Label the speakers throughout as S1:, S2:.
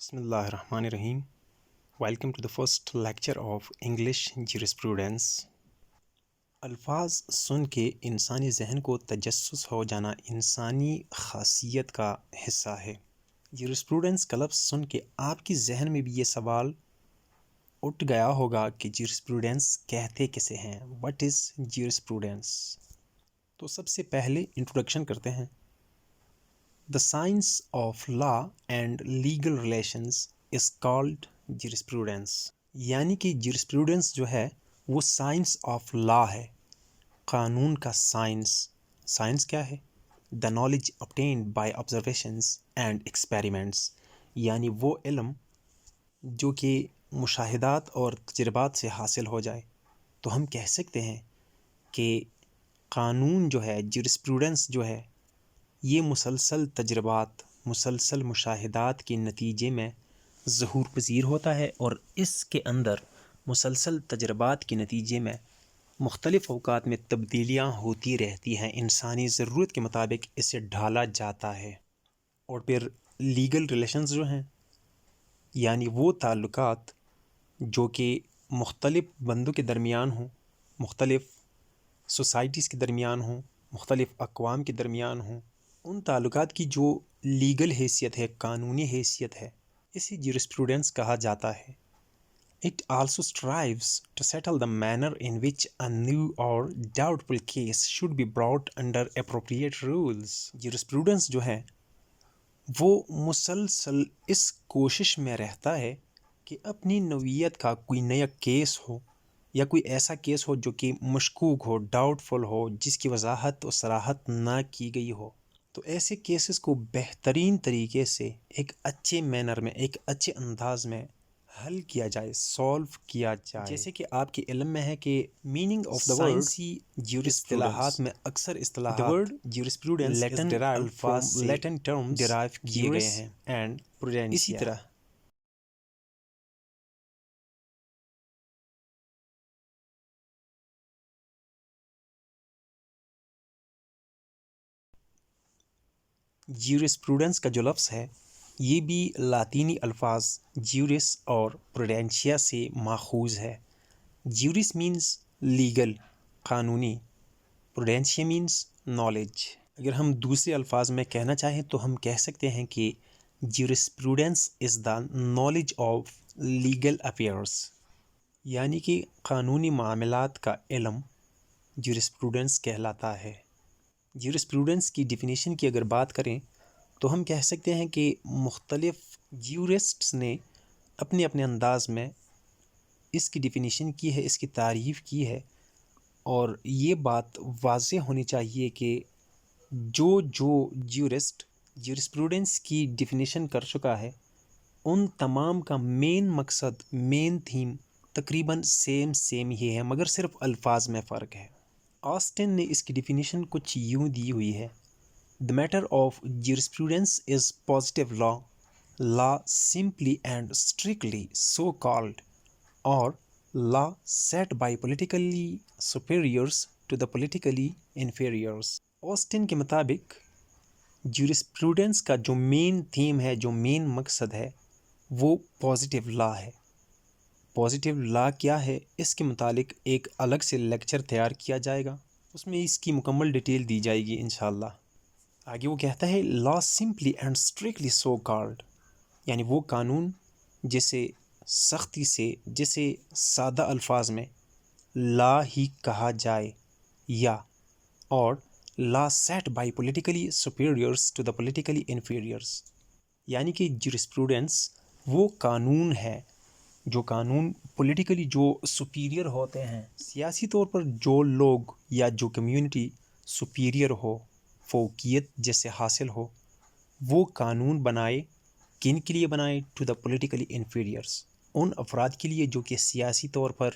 S1: Bismillahirrahmanirrahim. Welcome to the first lecture of English Jurisprudence. الفاظ سن کے انسانی ذہن کو تجسس ہو جانا انسانی خاصیت کا حصہ ہے۔ جیورسپروڈنس کا لفظ سن کے آپ کی ذہن میں بھی یہ سوال اٹھ گیا ہوگا کہ جیورسپروڈنس کہتے کسے ہیں؟ What is jurisprudence؟ تو سب سے پہلے انٹروڈکشن کرتے ہیں۔ The science of law and legal relations is called jurisprudence۔ یعنی کہ jurisprudence جو ہے وہ science of law ہے، قانون کا سائنس۔ سائنس کیا ہے؟ The knowledge obtained by observations and experiments، یعنی وہ علم جو کہ مشاہدات اور تجربات سے حاصل ہو جائے۔ تو ہم کہہ سکتے ہیں کہ قانون جو ہے، jurisprudence جو ہے، یہ مسلسل تجربات، مسلسل مشاہدات کے نتیجے میں ظہور پذیر ہوتا ہے، اور اس کے اندر مسلسل تجربات کے نتیجے میں مختلف اوقات میں تبدیلیاں ہوتی رہتی ہیں، انسانی ضرورت کے مطابق اسے ڈھالا جاتا ہے۔ اور پھر لیگل ریلیشنز جو ہیں، یعنی وہ تعلقات جو کہ مختلف بندوں کے درمیان ہوں، مختلف سوسائٹیز کے درمیان ہوں، مختلف اقوام کے درمیان ہوں، ان تعلقات کی جو لیگل حیثیت ہے، قانونی حیثیت ہے، اسے جیورسپروڈنس کہا جاتا ہے۔ It also strives to settle the manner in which a new or doubtful case should be brought under appropriate rules۔ Jurisprudence جو ہے وہ مسلسل اس کوشش میں رہتا ہے کہ اپنی نوعیت کا کوئی نیا کیس ہو، یا کوئی ایسا کیس ہو جو کہ مشکوک ہو، ڈاؤٹ فل ہو، جس کی وضاحت و صراحت نہ کی گئی ہو، تو ایسے کیسز کو بہترین طریقے سے ایک اچھے مینر میں، ایک اچھے انداز میں حل کیا جائے، سولو کیا جائے۔ جیسے کہ آپ کے علم میں ہے کہ میننگ آف دا ورڈ سائنسی اصطلاحات میں اکثر اصطلاحات جیورسپروڈنس لیٹن الفاظ سے لیٹن ٹرمز ڈرائیو کیے گئے ہیں، اینڈ اسی طرح جیورسپروڈنس کا جو لفظ ہے یہ بھی لاطینی الفاظ جیورس اور پروڈینشیا سے ماخوذ ہے۔ جیورس مینز لیگل، قانونی، پروڈینشیا مینز نالج۔ اگر ہم دوسرے الفاظ میں کہنا چاہیں تو ہم کہہ سکتے ہیں کہ jurisprudence is the knowledge of legal affairs, یعنی کہ قانونی معاملات کا علم جیورسپروڈنس کہلاتا ہے۔ جیورسپروڈنس کی ڈیفینیشن کی اگر بات کریں تو ہم کہہ سکتے ہیں کہ مختلف جیورسٹس نے اپنے اپنے انداز میں اس کی ڈیفینیشن کی ہے، اس کی تعریف کی ہے، اور یہ بات واضح ہونی چاہیے کہ جو جیورسٹ جیورسپروڈنس کی ڈیفینیشن کر چکا ہے، ان تمام کا مین مقصد، مین تھیم تقریباً سیم ہی ہے، مگر صرف الفاظ میں فرق ہے۔ آسٹن نے اس کی ڈیفینیشن کچھ یوں دی ہوئی ہے: The matter of jurisprudence is positive law, law simply and strictly so called, or law set by politically superiors to the politically inferiors۔ Austin کے مطابق جیورسپروڈنس کا جو مین تھیم ہے، جو مین مقصد ہے، وہ پازیٹیو لا ہے۔ پازیٹیو لا کیا ہے، اس کے متعلق ایک الگ سے لیکچر تیار کیا جائے گا، اس میں اس کی مکمل ڈیٹیل دی جائے گی انشاءاللہ۔ آگے وہ کہتا ہے law simply and strictly so called, یعنی وہ قانون جسے سختی سے، جسے سادہ الفاظ میں لا ہی کہا جائے، یا اور law set by politically superiors to the politically inferiors, یعنی کہ جیورسپروڈنس وہ قانون ہے، جو قانون پولیٹیکلی جو سپیریئر ہوتے ہیں، سیاسی طور پر جو لوگ یا جو کمیونٹی سپیریئر ہو، فوقیت جس سے حاصل ہو، وہ قانون بنائے۔ کن کے لیے بنائے؟ ٹو دا پولیٹیکلی انفیریئرس، ان افراد کے لیے جو کہ سیاسی طور پر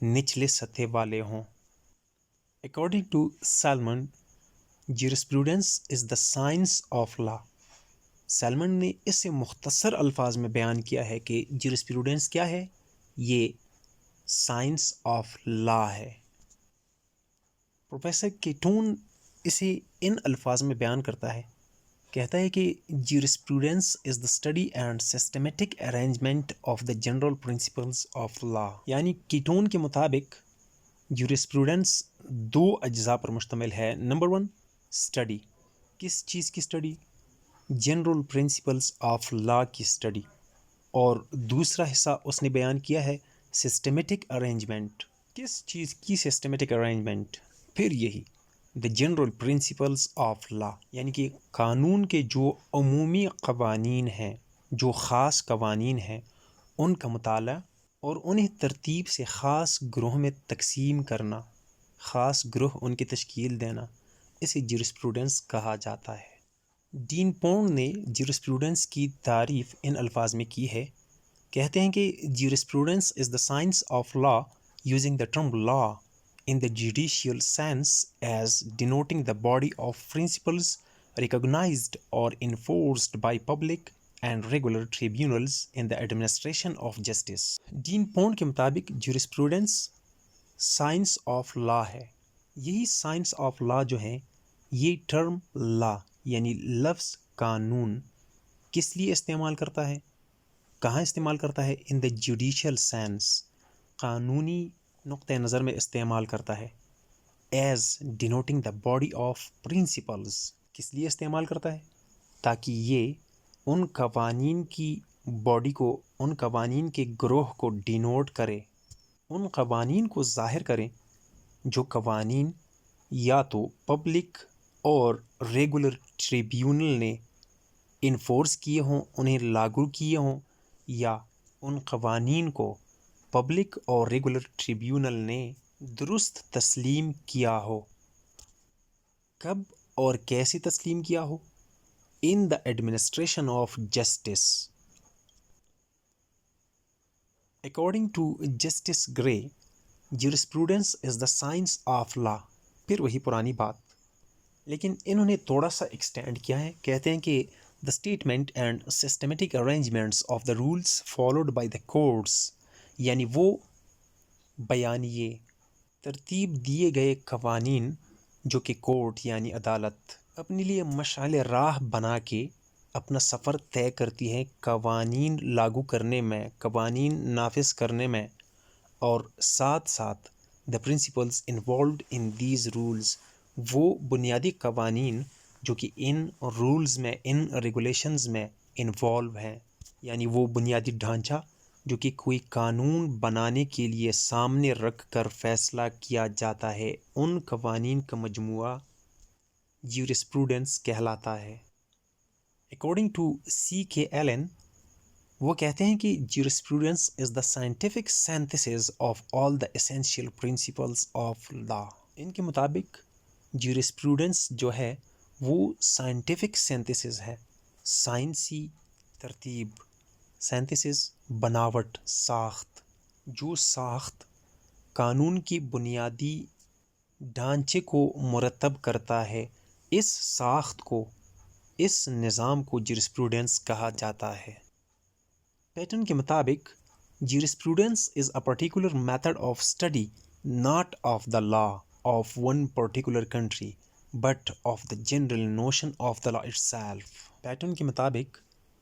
S1: نچلے سطح والے ہوں۔ According to Salmond, jurisprudence is the science of law. Salmond نے اس سے مختصر الفاظ میں بیان کیا ہے کہ جیورسپروڈنس کیا ہے؟ یہ سائنس آف لا ہے۔ پروفیسر کیٹون اسے ان الفاظ میں بیان کرتا ہے کہتا ہے کہ jurisprudence is the study and systematic arrangement of the general principles of law. یعنی کیٹون کے مطابق جیورسپروڈنس دو اجزاء پر مشتمل ہے. Number 1 study. کس چیز کی اسٹڈی؟ جنرل پرنسپلز آف لا کی اسٹڈی. اور دوسرا حصہ اس نے بیان کیا ہے سسٹمیٹک ارینجمنٹ. کس چیز کی سسٹمیٹک ارینجمنٹ؟ پھر یہی دا جنرل پرنسپلز آف لا، یعنی کہ قانون کے جو عمومی قوانین ہیں، جو خاص قوانین ہیں، ان کا مطالعہ اور انہیں ترتیب سے خاص گروہ میں تقسیم کرنا، خاص گروہ ان کی تشکیل دینا، اسے جیورسپروڈنس کہا جاتا ہے. ڈین پونڈ نے جیورسپروڈنس کی تعریف ان الفاظ میں کی ہے. کہتے ہیں کہ jurisprudence is the science of law using the term law in the judicial sense as denoting the body of principles recognized or enforced by public and regular tribunals in the administration of justice. Dean Pound کے مطابق jurisprudence science of لا ہے. یہی science of لا جو ہے، یہ term لا یعنی لفظ قانون کس لیے استعمال کرتا ہے، کہاں استعمال کرتا ہے؟ ان دا جوڈیشل سینس، قانونی نقطۂ نظر میں استعمال کرتا ہے. As denoting the body of principles, کس لیے استعمال کرتا ہے؟ تاکہ یہ ان قوانین کی باڈی کو، ان قوانین کے گروہ کو ڈینوٹ کرے، ان قوانین کو ظاہر کریں جو قوانین یا تو پبلک اور ریگولر ٹریبیونل نے انفورس کیے ہوں، انہیں لاگو کیے ہوں، یا ان قوانین کو پبلک اور ریگولر ٹریبیونل نے درست تسلیم کیا ہو. کب اور کیسے تسلیم کیا ہو؟ In the administration of justice. According to Justice Gray, jurisprudence is the science of law. پھر وہی پرانی بات، لیکن انہوں نے تھوڑا سا ایکسٹینڈ کیا ہے. کہتے ہیں کہ the statement and systematic arrangements of the rules followed by the courts، یعنی وہ بیانیے، ترتیب دیے گئے قوانین جو کہ کورٹ یعنی عدالت اپنے لیے مشعل راہ بنا کے اپنا سفر طے کرتی ہے قوانین لاگو کرنے میں، قوانین نافذ کرنے میں، اور ساتھ ساتھ the principles involved in these rules، وہ بنیادی قوانین جو کہ ان رولز میں، ان ریگولیشنز میں انوالو ہیں، یعنی وہ بنیادی ڈھانچہ جو کہ کوئی قانون بنانے کے لیے سامنے رکھ کر فیصلہ کیا جاتا ہے، ان قوانین کا مجموعہ جیورسپروڈنس کہلاتا ہے. اکارڈنگ ٹو سی کے ایلن، وہ کہتے ہیں کہ jurisprudence is the scientific synthesis of all the essential principles of law. ان کے مطابق جیورسپروڈنس جو ہے وہ سائنٹیفک سینتھسز ہے، سائنسی ترتیب. سینتھسز بناوٹ، ساخت، جو ساخت قانون کی بنیادی ڈھانچے کو مرتب کرتا ہے، اس ساخت کو، اس نظام کو جیورسپروڈنس کہا جاتا ہے. پیٹن کے مطابق jurisprudence is a particular method of study not of the law of one particular country but of the general notion of the law itself. Paton کے مطابق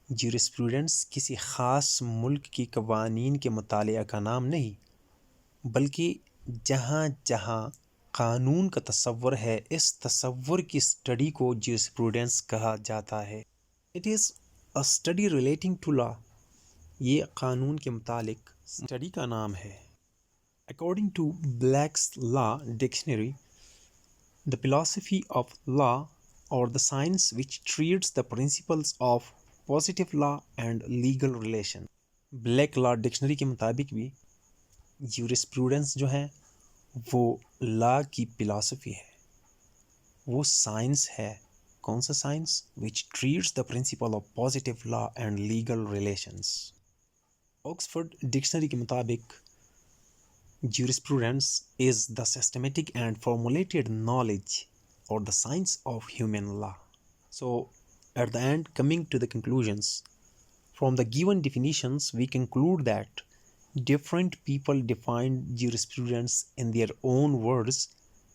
S1: جیورسپروڈنس کسی خاص ملک کی قوانین کے مطالعہ کا نام نہیں، بلکہ جہاں جہاں قانون کا تصور ہے، اس تصور کی اسٹڈی کو جیورسپروڈنس کہا جاتا ہے. It is a study relating to law, یہ قانون کے متعلق اسٹڈی کا نام ہے. According to Black's law dictionary, the philosophy of law or the science which treats the principles of positive law and legal relation. Black law dictionary کے مطابق بھی جیورسپروڈنس جو ہے وہ لا کی فلاسفی ہے، وہ سائنس ہے. کون سا science? which treats the principle of positive law and legal relations. Oxford dictionary کے مطابق jurisprudence is the systematic and formulated knowledge or the science of human law. So, at the end, coming to the conclusions, from the given definitions, we conclude that different people define jurisprudence in their own words,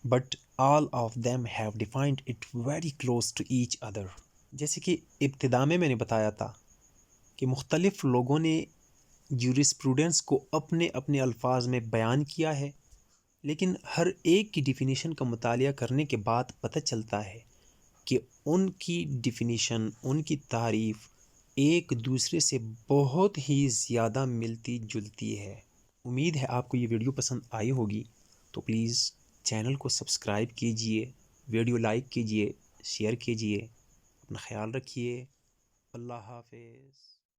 S1: but all of them have defined it very close to each other. جیسے کہ ابتدا میں نے بتایا تھا کہ مختلف لوگوں نے جیورسپروڈنس کو اپنے اپنے الفاظ میں بیان کیا ہے، لیکن ہر ایک کی ڈیفینیشن کا مطالعہ کرنے کے بعد پتہ چلتا ہے کہ ان کی ڈیفینیشن، ان کی تعریف ایک دوسرے سے بہت ہی زیادہ ملتی جلتی ہے۔ امید ہے آپ کو یہ ویڈیو پسند آئی ہوگی، تو پلیز چینل کو سبسکرائب کیجئے، ویڈیو لائک کیجئے، شیئر کیجئے، اپنا خیال رکھیے۔ اللہ حافظ۔